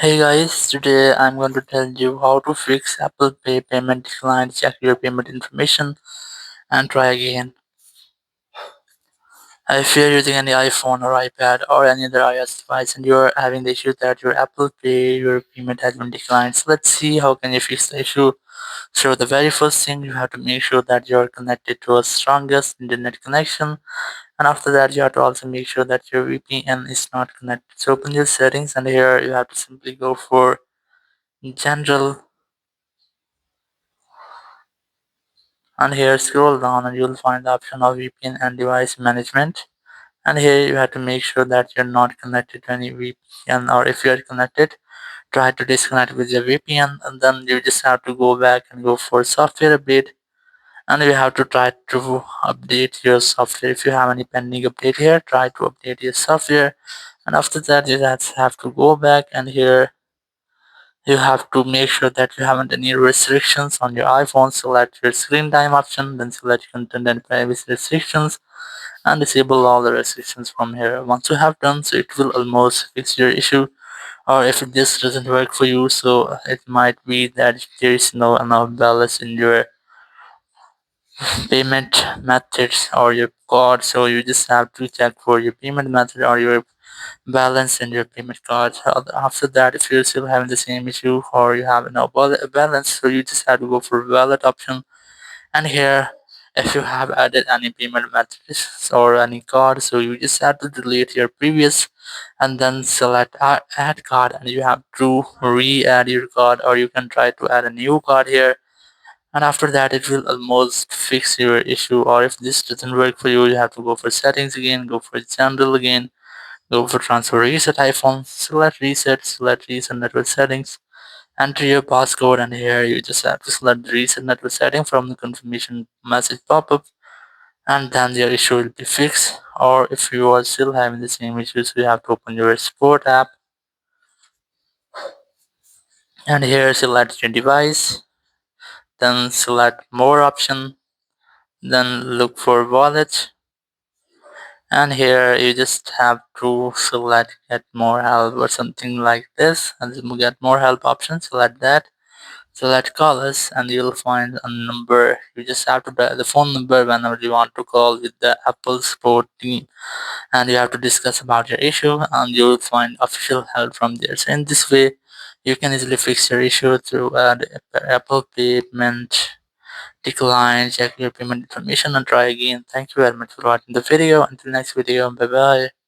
Hey guys, today I'm going to tell you how to fix Apple Pay payment decline, check your payment information and try again. If you're using any iPhone or iPad or any other iOS device and you're having the issue that your Apple Pay, your payment has been declined. So let's see how can you fix the issue. So the very first thing you have to make sure that you're connected to a strongest internet connection, and after that you have to also make sure that your VPN is not connected. So open your settings and here you have to simply go for general. And here scroll down and you'll find the option of VPN and device management. And here you have to make sure that you're not connected to any VPN, or if you're connected, try to disconnect with your VPN, and then you just have to go back and go for software update. And you have to try to update your software. If you have any pending update here, try to update your software. And after that you just have to go back, and here you have to make sure that you haven't any restrictions on your iPhone. Select your screen time option, then select content and privacy restrictions and disable all the restrictions from here. Once you have done so, it will almost fix your issue. Or if this doesn't work for you, so it might be that there is no enough balance in your payment methods or your card. So you just have to check for your payment method or your balance in your payment card. After that, if you're still having the same issue or you have no balance, so you just have to go for wallet option. And here, if you have added any payment methods or any card, so you just have to delete your previous and then select add card, and you have to re-add your card, or you can try to add a new card here. And after that it will almost fix your issue. Or if this doesn't work for you, you have to go for settings again, go for general again, go for transfer reset iPhone, select reset network settings, enter your passcode, and here you just have to select the reset network setting from the confirmation message pop-up, and then your issue will be fixed. Or if you are still having the same issues, you have to open your support app, and here select your device, then select more option, then look for wallet, and here you just have to select get more help or something like this, and then get more help option, select that. Select call us and you'll find a number. You just have to dial the phone number whenever you want to call with the Apple support team, and you have to discuss about your issue, and you'll find official help from there. So in this way you can easily fix your issue through Apple payment decline, check your payment information and try again. Thank you very much for watching the video. Until next video, bye bye.